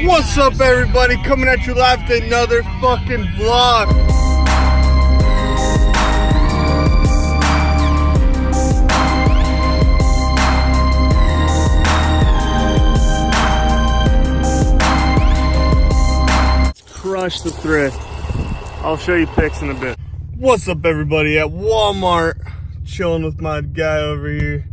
What's up, everybody? Coming at you live with another fucking vlog. Let's crush the thrift. I'll show you pics in a bit. What's up, everybody? At Walmart, chilling with my guy over here.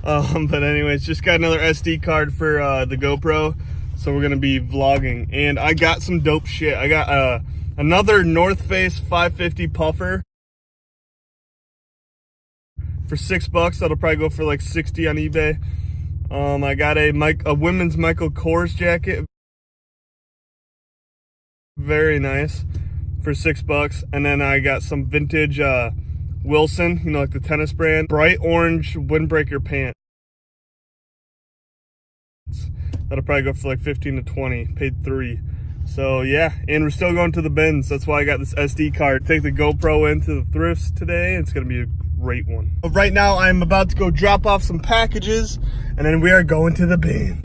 But anyways, just got another SD card for the GoPro. So we're gonna be vlogging, and I got some dope shit. I got another North Face 550 puffer for $6. That'll probably go for like 60 on eBay. I got a women's Michael Kors jacket, very nice, for $6. And then I got some vintage Wilson, you know, like the tennis brand, bright orange windbreaker pants. That'll probably go for like 15 to 20, paid $3. So yeah, and we're still going to the bins. That's why I got this SD card. Take the GoPro into the thrifts today. It's gonna be a great one. But right now I'm about to go drop off some packages, and then we are going to the bin.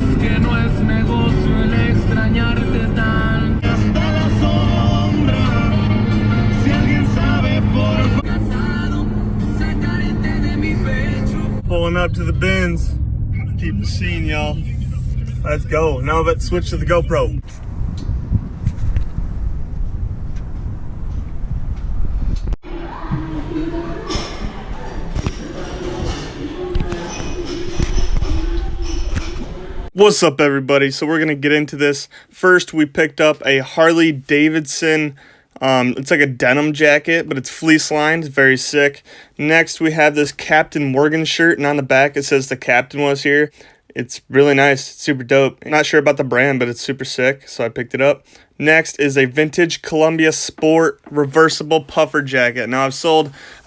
Pulling up to the bins. Keep the scene, y'all. Let's go. Now let's switch to the GoPro. What's up, everybody? So we're gonna get into this. First, we picked up a Harley Davidson. It's like a denim jacket, but it's fleece lined. Very sick. Next, we have this Captain Morgan shirt, and on the back it says the captain was here. It's really nice. It's super dope. I'm not sure about the brand, but it's super sick, so I picked it up. Next is a vintage Columbia Sport reversible puffer jacket. Now I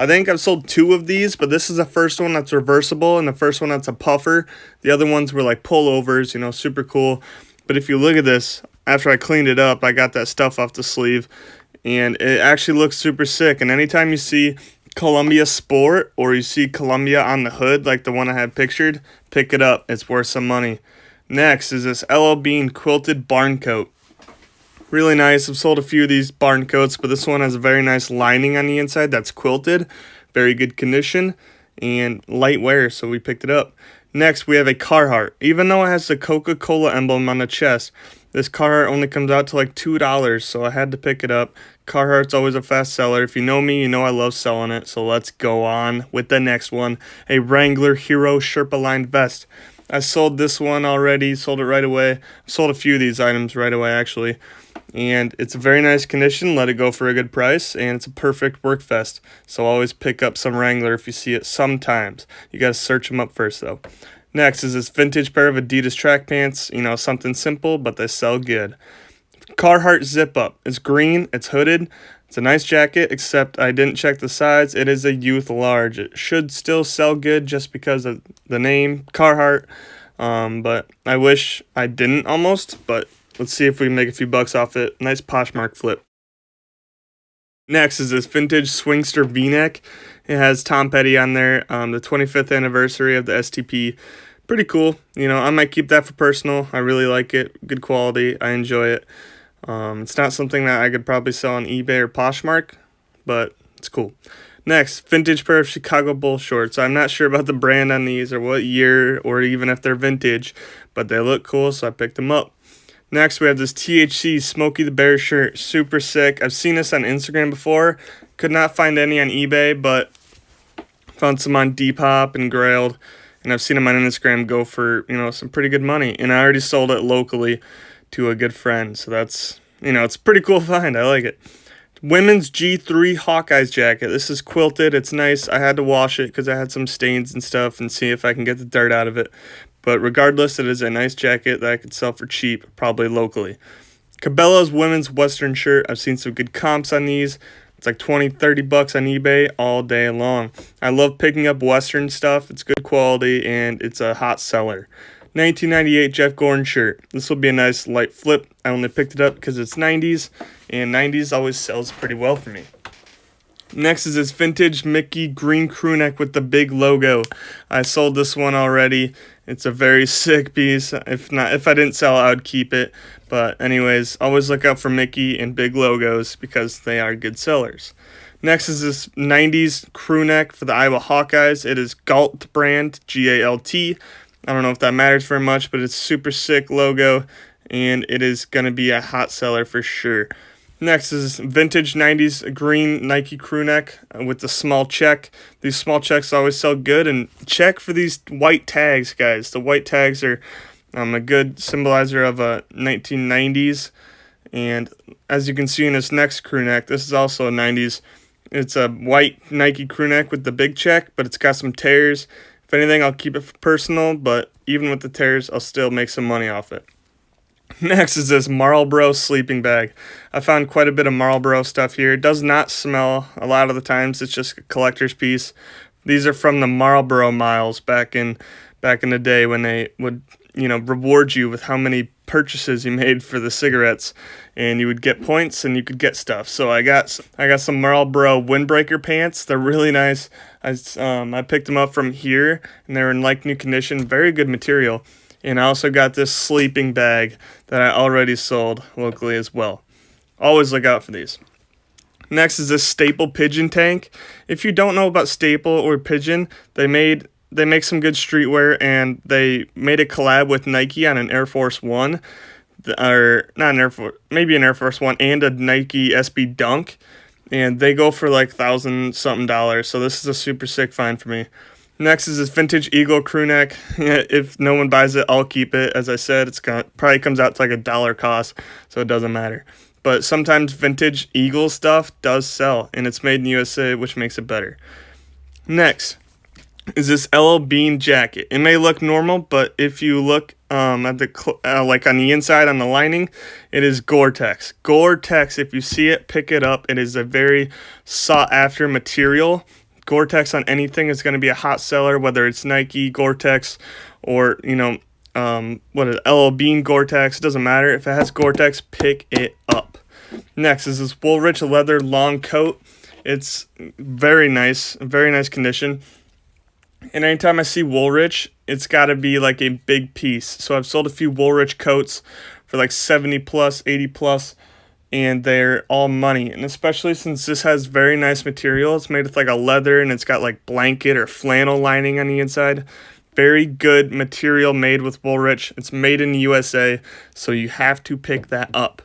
think I've sold 2 of these, but this is the first one that's reversible and the first one that's a puffer. The other ones were like pullovers, you know, super cool. But if you look at this, after I cleaned it up, I got that stuff off the sleeve, and it actually looks super sick. And anytime you see Columbia Sport or you see Columbia on the hood, like the one I had pictured, pick it up. It's worth some money. Next is this L.L. Bean quilted barn coat. Really nice. I've sold a few of these barn coats, but this one has a very nice lining on the inside that's quilted. Very good condition and light wear, so we picked it up. Next, we have a Carhartt. Even though it has the Coca-Cola emblem on the chest, this Carhartt only comes out to like $2, so I had to pick it up. Carhartt's always a fast seller. If you know me, you know I love selling it. So let's go on with the next one. A Wrangler Hero Sherpa lined vest. I sold this one already, sold it right away. Sold a few of these items right away, actually. And it's a very nice condition. Let it go for a good price. And it's a perfect work vest. So always pick up some Wrangler if you see it sometimes. You got to search them up first, though. Next is this vintage pair of Adidas track pants. You know, something simple, but they sell good. Carhartt zip up. It's green, it's hooded, it's a nice jacket, except I didn't check the size. It is a youth large. It should still sell good just because of the name Carhartt, but I wish I didn't almost, but let's see if we can make a few bucks off it. Nice Poshmark flip. Next is this vintage Swingster V-neck. It has Tom Petty on there, the 25th anniversary of the STP. Pretty cool. You know, I might keep that for personal. I really like it. Good quality. I enjoy it. It's not something that I could probably sell on eBay or Poshmark, but it's cool. Next, vintage pair of Chicago Bull shorts. I'm not sure about the brand on these or what year or even if they're vintage, but they look cool, so I picked them up. Next, we have this THC Smokey the Bear shirt. Super sick. I've seen this on Instagram before. Could not find any on eBay, but found some on Depop and Grailed. And I've seen them on Instagram go for, you know, some pretty good money. And I already sold it locally to a good friend. So that's, you know, it's a pretty cool find. I like it. Women's G3 Hawkeyes jacket. This is quilted. It's nice. I had to wash it because I had some stains and stuff and see if I can get the dirt out of it. But regardless, it is a nice jacket that I could sell for cheap, probably locally. Cabela's women's Western shirt. I've seen some good comps on these. It's like 20, 30 bucks on eBay all day long. I love picking up Western stuff. It's good quality and it's a hot seller. 1998 Jeff Gordon shirt. This will be a nice light flip. I only picked it up because it's 90s, and 90s always sells pretty well for me. Next is this vintage Mickey green crew neck with the big logo. I sold this one already. It's a very sick piece. If I didn't sell it, I would keep it. But anyways, always look out for Mickey and big logos because they are good sellers. Next is this 90s crew neck for the Iowa Hawkeyes. It is Galt brand, G-A-L-T. I don't know if that matters very much, but it's super sick logo, and it is going to be a hot seller for sure. Next is vintage 90s green Nike crew neck with the small check. These small checks always sell good, and check for these white tags, guys. The white tags are a good symbolizer of 1990s, and as you can see in this next crew neck, this is also a 90s. It's a white Nike crew neck with the big check, but it's got some tears. If anything, I'll keep it personal, but even with the tears, I'll still make some money off it. Next is this Marlboro Sleeping Bag. I found quite a bit of Marlboro stuff here. It does not smell a lot of the times. It's just a collector's piece. These are from the Marlboro miles back in the day when they would, reward you with how many purchases you made for the cigarettes, and you would get points and you could get stuff. So I got some Marlboro windbreaker pants. They're really nice. I picked them up from here, and they're in like new condition. Very good material. And I also got this sleeping bag that I already sold locally as well. Always look out for these. Next is this Staple Pigeon tank. If you don't know about Staple or Pigeon, they make some good streetwear, and they made a collab with Nike on an Air Force One, or not an Air Force, maybe an Air Force One and a Nike SB Dunk, and they go for like $1,000-something. So this is a super sick find for me. Next is this vintage Eagle crew neck. If no one buys it, I'll keep it. As I said, probably comes out to like $1 cost, so it doesn't matter. But sometimes vintage Eagle stuff does sell, and it's made in the USA, which makes it better. Next is this LL Bean jacket. It may look normal, but if you look at the like on the inside on the lining, it is Gore-Tex. Gore-Tex, if you see it, pick it up. It is a very sought after material. Gore-Tex on anything is going to be a hot seller, whether it's Nike, Gore-Tex, or LL Bean Gore-Tex. It doesn't matter. If it has Gore-Tex, pick it up. Next is this Woolrich leather long coat. It's very nice condition. And anytime I see Woolrich, it's got to be like a big piece. So I've sold a few Woolrich coats for like 70 plus, 80 plus. And they're all money, and especially since this has very nice material. It's made with like a leather, and it's got like blanket or flannel lining on the inside. Very good material made with Woolrich. It's made in the USA, so you have to pick that up.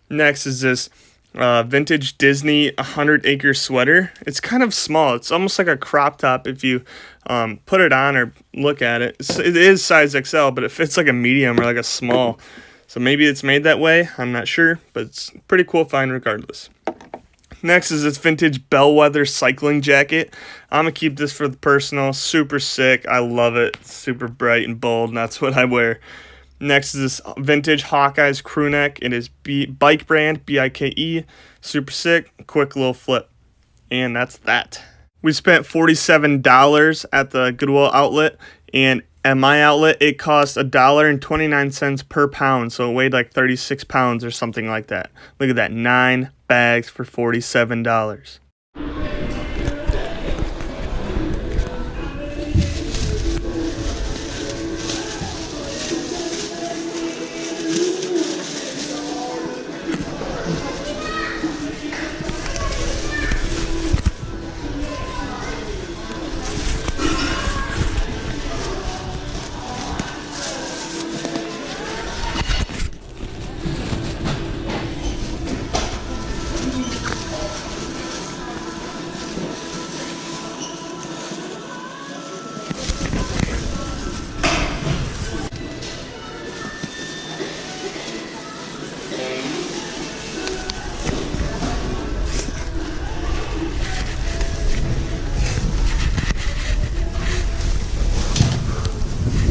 Next is this vintage Disney 100-acre sweater. It's kind of small. It's almost like a crop top if you put it on or look at it. It is size XL, but it fits like a medium or like a small. So maybe it's made that way, I'm not sure, but it's a pretty cool find regardless. Next is this vintage Bellwether cycling jacket. I'm going to keep this for the personal. Super sick. I love it. It's super bright and bold, and that's what I wear. Next is this vintage Hawkeyes crew neck. It is Bike brand, B-I-K-E. Super sick. Quick little flip. And that's that. We spent $47 at the Goodwill outlet, and at my outlet, it cost $1.29 per pound, so it weighed like 36 pounds or something like that. Look at that, 9 bags for $47.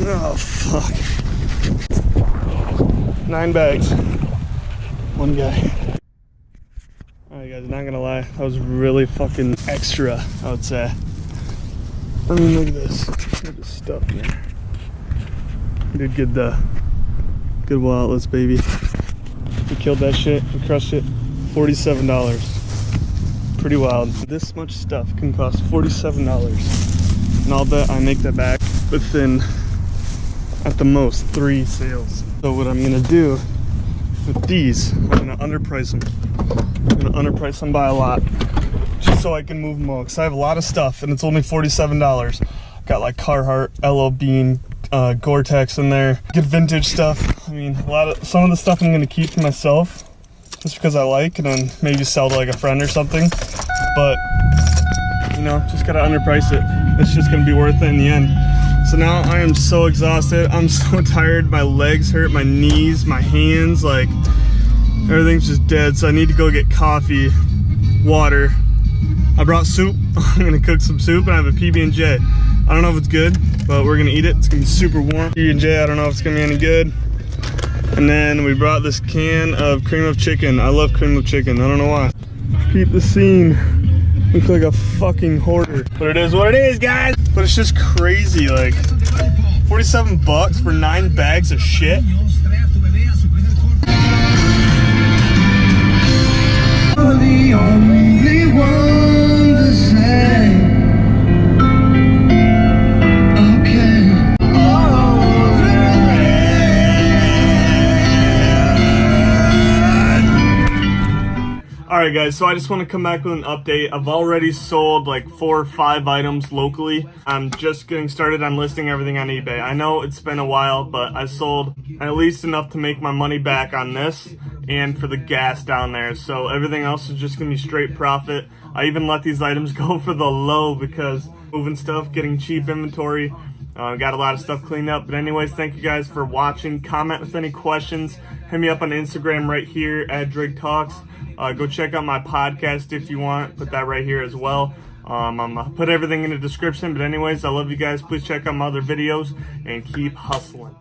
Oh, fuck. 9 bags. One guy. Alright guys, not gonna lie, that was really fucking extra, I would say. I mean, look at this. Look at this stuff here. We did get the Goodwill outlets, baby. We killed that shit. We crushed it. $47. pretty wild. This much stuff can cost $47. And I'll bet I make that back within, at the most, 3 sales. So what I'm gonna do with these, I'm gonna underprice them. I'm gonna underprice them by a lot, just so I can move them all. Cause I have a lot of stuff and it's only $47. Got like Carhartt, LL Bean, Gore-Tex in there. Good vintage stuff. I mean, some of the stuff I'm gonna keep to myself, just because I like, and then maybe sell to like a friend or something. But you know, just gotta underprice it. It's just gonna be worth it in the end. So now I am so exhausted. I'm so tired. My legs hurt, my knees, my hands, like everything's just dead. So I need to go get coffee, water. I brought soup. I'm gonna cook some soup, and I have a PB&J. I don't know if it's good, but we're gonna eat it. It's gonna be super warm. PB&J, I don't know if it's gonna be any good. And then we brought this can of cream of chicken. I love cream of chicken, I don't know why. Keep the scene. Look like a fucking hoarder. But it is what it is, guys. But it's just crazy, like $47 for 9 bags of shit. The only one to say, okay. Alright guys, so I just want to come back with an update. I've already sold like 4 or 5 items locally. I'm just getting started on listing everything on eBay. I know it's been a while, but I sold at least enough to make my money back on this and for the gas down there. So everything else is just going to be straight profit. I even let these items go for the low because moving stuff, getting cheap inventory. Got a lot of stuff cleaned up. But anyways, thank you guys for watching. Comment with any questions. Hit me up on Instagram right here at Drake Talks. Go check out my podcast if you want. Put that right here as well. I'm gonna put everything in the description. But anyways, I love you guys. Please check out my other videos and keep hustling.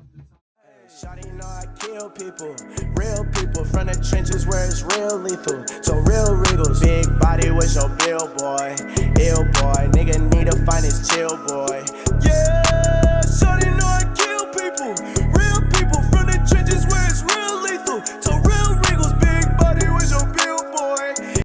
Shawty know I kill people, real people from the trenches where it's real lethal. So real Regals, big body with your bill boy, ill boy, nigga need to find his chill boy. Yeah.